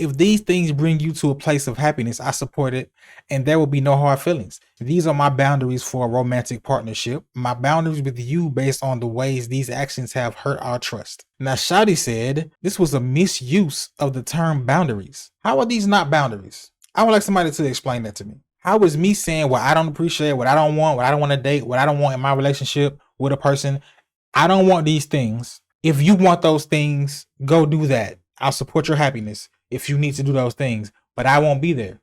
If these things bring you to a place of happiness, I support it, and there will be no hard feelings. These are my boundaries for a romantic partnership. My boundaries with you based on the ways these actions have hurt our trust. Now, Shadi said this was a misuse of the term boundaries. How are these not boundaries? I would like somebody to explain that to me. How is me saying what I don't appreciate, what I don't want to date, what I don't want in my relationship with a person? I don't want these things. If you want those things, go do that. I'll support your happiness if you need to do those things, but I won't be there.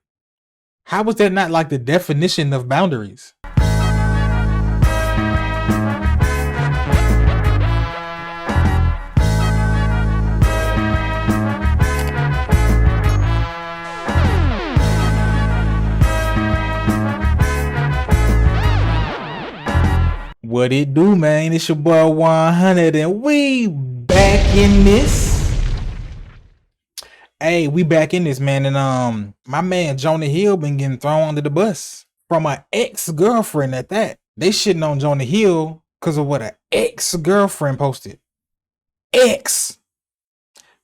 How was that not like the definition of boundaries? What it do, man? It's your boy 100 and we back in this. Hey, we back in this, man. And my man Jonah Hill been getting thrown under the bus from an ex-girlfriend at that. They shitting on Jonah Hill because of what an ex-girlfriend posted. Ex.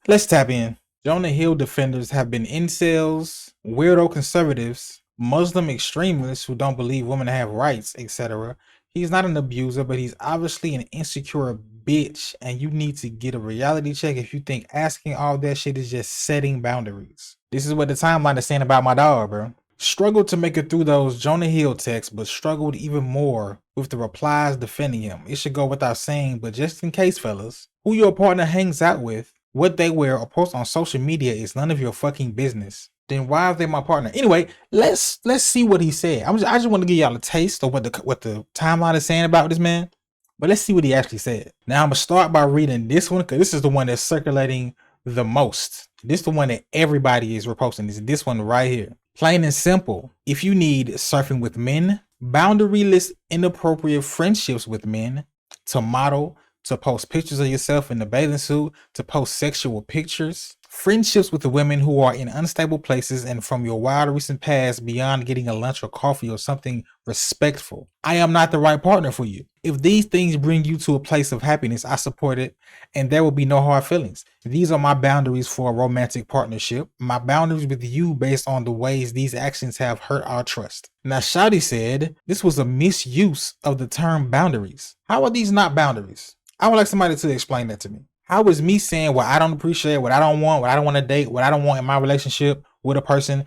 Let's tap in. Jonah Hill defenders have been incels, weirdo conservatives, Muslim extremists who don't believe women have rights, etc. He's not an abuser, but he's obviously an insecure bitch, and you need to get a reality check if you think asking all that shit is just setting boundaries. This is what the timeline is saying about my dog, bro. Struggled to make it through those Jonah Hill texts, but struggled even more with the replies defending him. It should go without saying, but just in case, fellas, who your partner hangs out with, what they wear or post on social media is none of your fucking business. Then why are they my partner? Anyway, let's see what he said. I just want to give y'all a taste of what the timeline is saying about this man. But let's see what he actually said. Now I'm gonna start by reading this one because this is the one that's circulating the most. This is the one that everybody is reposting. This one right here. Plain and simple. If you need surfing with men, boundaryless, inappropriate friendships with men, to model, to post pictures of yourself in the bathing suit, to post sexual pictures, friendships with the women who are in unstable places and from your wild recent past beyond getting a lunch or coffee or something respectful. I am not the right partner for you. If these things bring you to a place of happiness, I support it, and there will be no hard feelings. These are my boundaries for a romantic partnership. My boundaries with you based on the ways these actions have hurt our trust. Now, Shadi said this was a misuse of the term boundaries. How are these not boundaries? I would like somebody to explain that to me. How is me saying what I don't appreciate, what I don't want to date, what I don't want in my relationship with a person?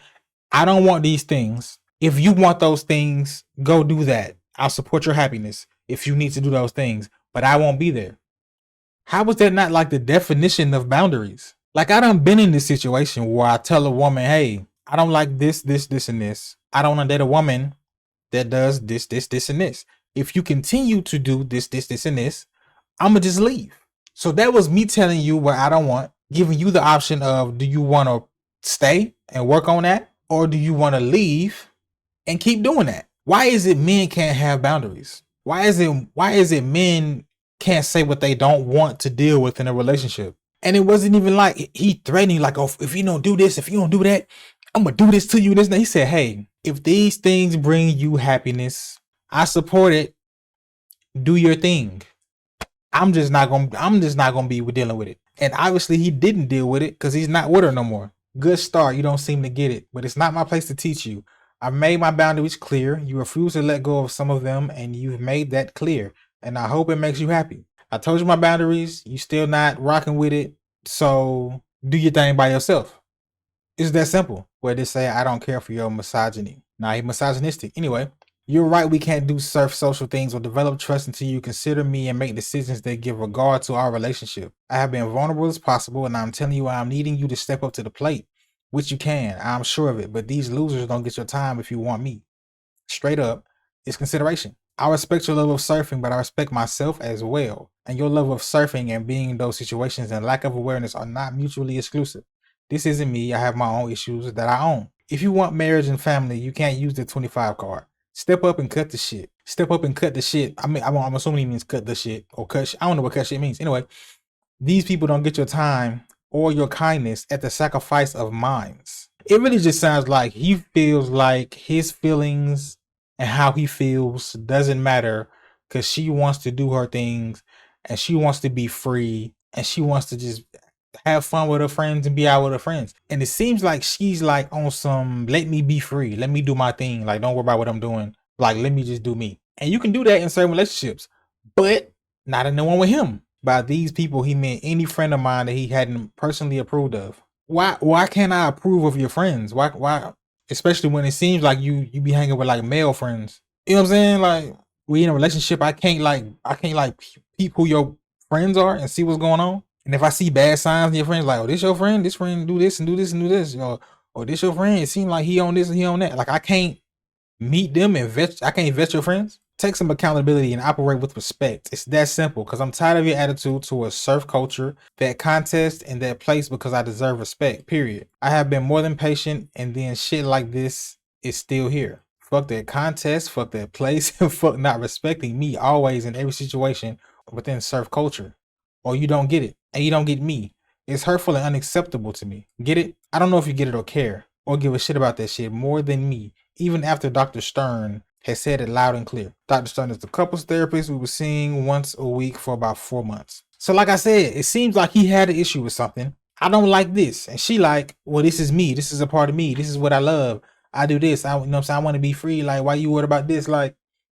I don't want these things. If you want those things, go do that. I'll support your happiness if you need to do those things, but I won't be there. How was that not like the definition of boundaries? Like, I done been in this situation where I tell a woman, hey, I don't like this, and this. I don't want to date a woman that does this, and this. If you continue to do this, and this, I'm going to just leave. So that was me telling you what I don't want, giving you the option of, do you want to stay and work on that? Or do you want to leave and keep doing that? Why is it men can't have boundaries? Why is it men can't say what they don't want to deal with in a relationship? And it wasn't even like he threatening, like, oh, if you don't do this, if you don't do that, I'm going to do this to you. He said, hey, if these things bring you happiness, I support it. Do your thing. I'm just not gonna be dealing with it. And obviously he didn't deal with it because he's not with her no more. Good start. You don't seem to get it, but it's not my place to teach you. I've made my boundaries clear. You refuse to let go of some of them, and you've made that clear. And I hope it makes you happy. I told you my boundaries. You still not rocking with it, so do your thing by yourself. It's that simple. Where they say I don't care for your misogyny. Nah, he's misogynistic. Anyway. You're right, we can't do surf social things or develop trust until you consider me and make decisions that give regard to our relationship. I have been vulnerable as possible, and I'm telling you I'm needing you to step up to the plate, which you can, I'm sure of it, but these losers don't get your time if you want me. Straight up, it's consideration. I respect your love of surfing, but I respect myself as well, and your love of surfing and being in those situations and lack of awareness are not mutually exclusive. This isn't me, I have my own issues that I own. If you want marriage and family, you can't use the 25 card. Step up and cut the shit. Step up and cut the shit. I mean, I'm assuming he means cut the shit or cut. I don't know what cut shit means. Anyway, these people don't get your time or your kindness at the sacrifice of minds. It really just sounds like he feels like his feelings and how he feels doesn't matter because she wants to do her things and she wants to be free and she wants to just have fun with her friends and be out with her friends. And it seems like she's like on some let me be free, let me do my thing. Like, don't worry about what I'm doing. Like, let me just do me. And you can do that in certain relationships, but not in the one with him. By these people, he meant any friend of mine that he hadn't personally approved of. Why can't I approve of your friends? Why especially when it seems like you be hanging with like male friends. You know what I'm saying? Like, we in a relationship, I can't peep who your friends are and see what's going on. And if I see bad signs in your friends, like, oh, this your friend, this friend do this and do this and do this, or this your friend, it seems like he on this and he on that. Like, I can't meet them and I can't vet your friends. Take some accountability and operate with respect. It's that simple, because I'm tired of your attitude towards surf culture, that contest, and that place because I deserve respect, period. I have been more than patient, and then shit like this is still here. Fuck that contest, fuck that place, and fuck not respecting me always in every situation within surf culture. Or you don't get it, and you don't get me. It's hurtful and unacceptable to me. Get it? I don't know if you get it or care, or give a shit about that shit more than me, even after Dr. Stern has said it loud and clear. Dr. Stern is the couples therapist we were seeing once a week for about 4 months. So like I said, it seems like he had an issue with something. I don't like this. And she like, well, this is me. This is a part of me. This is what I love. I do this. You know what I'm saying? I want to be free. Like, why you worried about this? Like,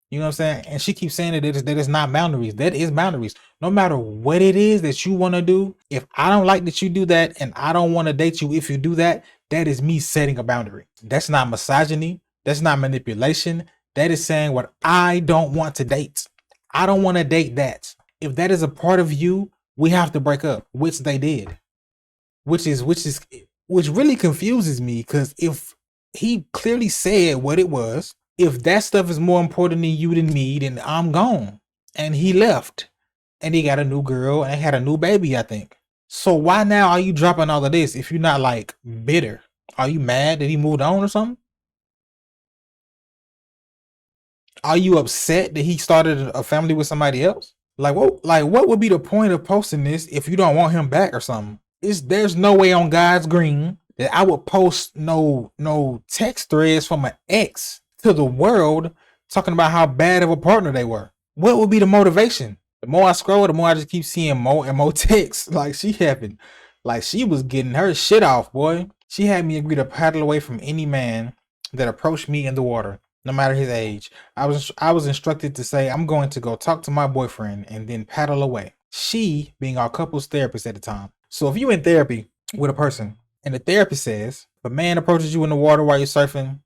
you know what I'm saying? And she keeps saying that it's not boundaries. That is boundaries. No matter what it is that you want to do, if I don't like that you do that and I don't want to date you if you do that, that is me setting a boundary. That's not misogyny. That's not manipulation. That is saying what I don't want to date. I don't want to date that. If that is a part of you, we have to break up, which they did. Which really confuses me, because if he clearly said what it was, if that stuff is more important to you than me, then I'm gone. And he left. And he got a new girl and they had a new baby, I think. So why now are you dropping all of this if you're not like bitter? Are you mad that he moved on or something? Are you upset that he started a family with somebody else? Like what would be the point of posting this if you don't want him back or something? There's no way on God's green that I would post no text threads from an ex to the world talking about how bad of a partner they were. What would be the motivation? The more I scroll, the more I just keep seeing more and more texts. Like, she was getting her shit off, boy. She had me agree to paddle away from any man that approached me in the water, no matter his age. I was instructed to say I'm going to go talk to my boyfriend and then paddle away. She being our couples therapist at the time. So if you're in therapy with a person and the therapist says, if a man approaches you in the water while you're surfing,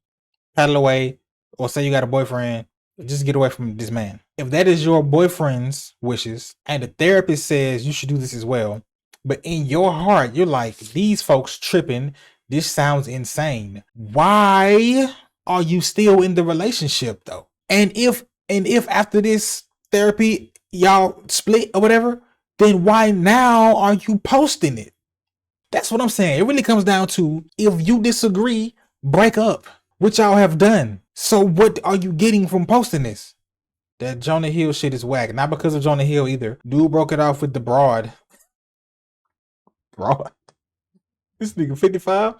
paddle away, or say you got a boyfriend, just get away from this man. If that is your boyfriend's wishes and the therapist says you should do this as well, but in your heart, you're like, these folks tripping, this sounds insane. Why are you still in the relationship though? And if after this therapy y'all split or whatever, then why now are you posting it? That's what I'm saying. It really comes down to, if you disagree, break up, which y'all have done. So what are you getting from posting this? That Jonah Hill shit is whack. Not because of Jonah Hill either. Dude broke it off with the broad. This nigga 55.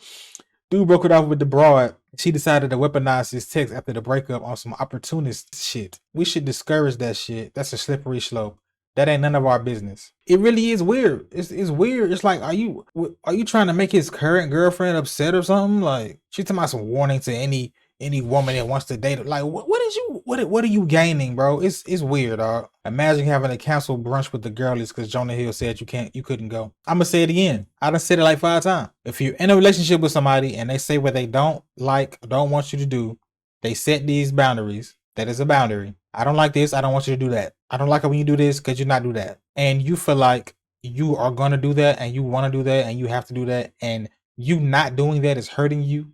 Dude broke it off with the broad. She decided to weaponize his text after the breakup on some opportunist shit. We should discourage that shit. That's a slippery slope. That ain't none of our business. It really is weird. It's weird. It's like, are you trying to make his current girlfriend upset or something? Like, she's talking about some warning to any woman that wants to date her. Like, what are you gaining, bro? It's weird, dog. Imagine having a cancel brunch with the girlies because Jonah Hill said you couldn't go. I'm gonna say it again. I done said it like 5 times. If you're in a relationship with somebody and they say what they don't want you to do, they set these boundaries. That is a boundary. I don't like this. I don't want you to do that. I don't like it when you do this because you're not do that. And you feel like you are gonna do that and you want to do that and you have to do that, and you not doing that is hurting you.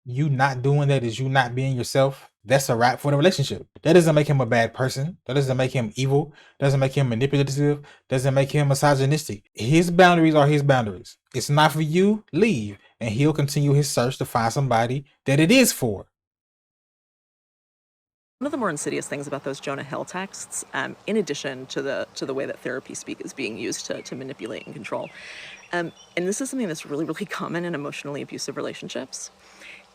You not doing that is you not being yourself. That's a wrap for the relationship. That doesn't make him a bad person. That doesn't make him evil. Doesn't make him manipulative. Doesn't make him misogynistic. His boundaries are his boundaries. It's not for you. Leave, and he'll continue his search to find somebody that it is for. One of the more insidious things about those Jonah Hill texts, in addition to the way that therapy speak is being used to manipulate and control, and this is something that's really, really common in emotionally abusive relationships,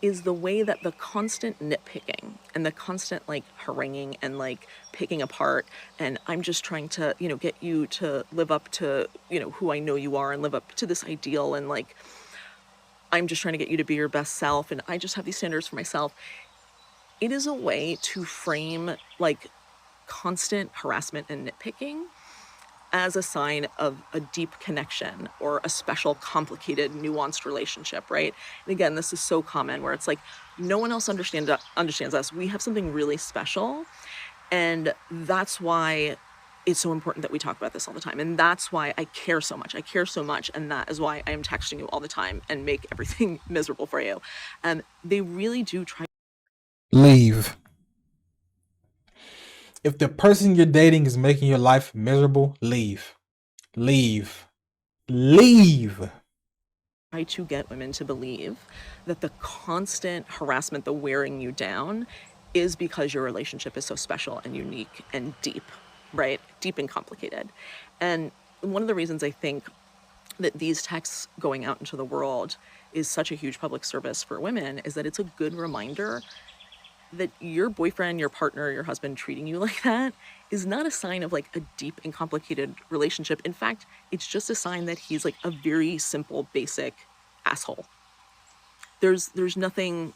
is the way that the constant nitpicking and the constant like haranguing and like picking apart, and I'm just trying to, you know, get you to live up to, you know, who I know you are and live up to this ideal, and like I'm just trying to get you to be your best self, and I just have these standards for myself. It is a way to frame like constant harassment and nitpicking as a sign of a deep connection or a special, complicated, nuanced relationship, right? And again, this is so common where it's like no one else understands us. We have something really special, and that's why it's so important that we talk about this all the time. And that's why I care so much. I care so much, and that is why I am texting you all the time and make everything miserable for you. They really do try. Leave. If the person you're dating is making your life miserable, leave. Leave. Leave. Try to get women to believe that the constant harassment, the wearing you down, is because your relationship is so special and unique and deep, right? Deep and complicated. And one of the reasons I think that these texts going out into the world is such a huge public service for women is that it's a good reminder that your boyfriend, your partner, your husband treating you like that is not a sign of like a deep and complicated relationship. In fact, it's just a sign that he's like a very simple, basic asshole. There's nothing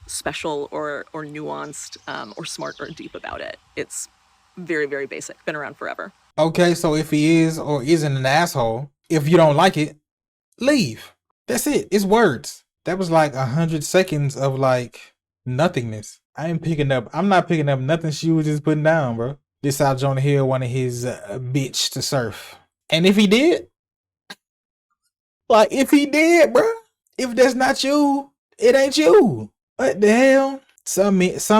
special or nuanced or smart or deep about it. It's very, very basic. Been around forever. Okay, so if he is or isn't an asshole, if you don't like it, leave. That's it. It's words. That was like 100 seconds of like nothingness. I'm not picking up nothing she was just putting down, bro. This how Jonah Hill wanted his bitch to surf. And if he did, bro, if that's not you, it ain't you. What the hell? Some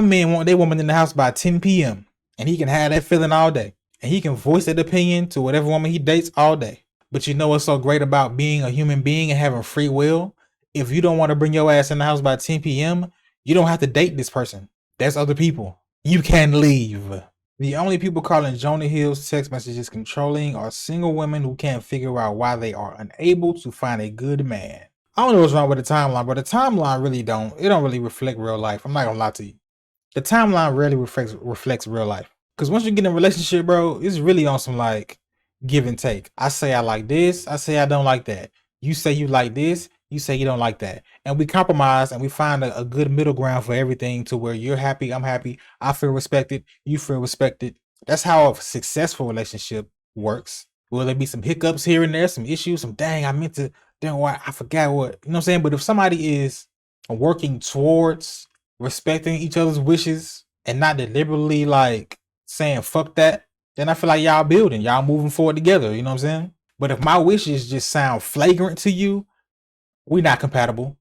men want their woman in the house by 10 p.m. and he can have that feeling all day. And he can voice that opinion to whatever woman he dates all day. But you know what's so great about being a human being and having free will? If you don't want to bring your ass in the house by 10 p.m., you don't have to date this person. That's other people. You can leave. The only people calling Jonah Hill's text messages controlling are single women who can't figure out why they are unable to find a good man. I don't know what's wrong with the timeline, but the timeline really don't really reflect real life. I'm not gonna lie to you. The timeline rarely reflects real life. Because once you get in a relationship, bro, it's really on some like give and take. I say I like this, I say I don't like that. You say you like this, you say you don't like that. And we compromise and we find a good middle ground for everything to where you're happy, I'm happy, I feel respected, you feel respected. That's how a successful relationship works. Will there be some hiccups here and there, some issues, some dang, I meant to, then why I forgot what, you know what I'm saying? But if somebody is working towards respecting each other's wishes and not deliberately like saying fuck that, then I feel like y'all building, y'all moving forward together, you know what I'm saying? But if my wishes just sound flagrant to you, we're not compatible.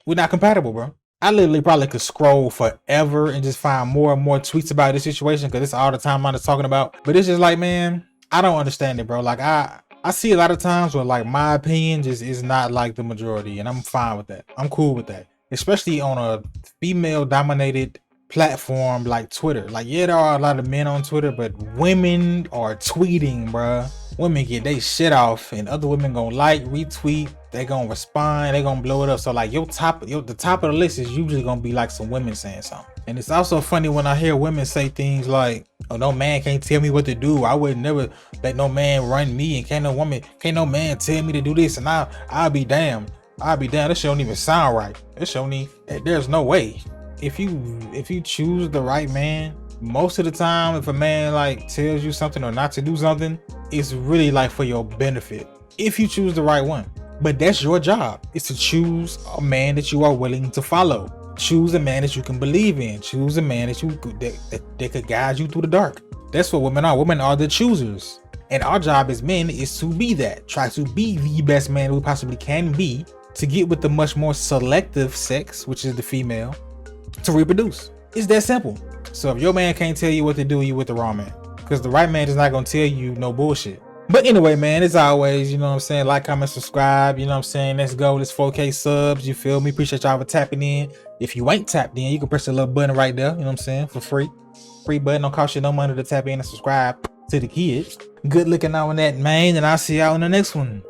We're not compatible, bro. I literally probably could scroll forever and just find more and more tweets about this situation because it's all the timeline is talking about. But it's just like, man, I don't understand it, bro. Like I see a lot of times where like my opinion just is not like the majority, and I'm fine with that. I'm cool with that. Especially on a female dominated platform like Twitter. Like, yeah, there are a lot of men on Twitter, but women are tweeting, bruh. Women get they shit off and other women gonna like, retweet, they gonna respond, they gonna blow it up. So like the top of the list is usually gonna be like some women saying something. And it's also funny when I hear women say things like, oh, no man can't tell me what to do, I would never let no man run me, and can't no man tell me to do this, and I'll be damned. This shit don't even sound right. There's no way. If you choose the right man, most of the time, if a man like tells you something or not to do something, it's really like for your benefit. If you choose the right one. But that's your job, is to choose a man that you are willing to follow. Choose a man that you can believe in. Choose a man that could guide you through the dark. That's what women are. Women are the choosers. And our job as men is to be that. Try to be the best man we possibly can be to get with the much more selective sex, which is the female, to reproduce. It's that simple. So if your man can't tell you what to do, you with the wrong man. Because the right man is not going to tell you no bullshit. But anyway, man, as always, you know what I'm saying? Like, comment, subscribe, you know what I'm saying? Let's go. Let's 4K subs, you feel me? Appreciate y'all for tapping in. If you ain't tapped in, you can press the little button right there, you know what I'm saying? For free. Free button, don't cost you no money to tap in and subscribe to the kids. Good looking out on that, man, and I'll see y'all in the next one.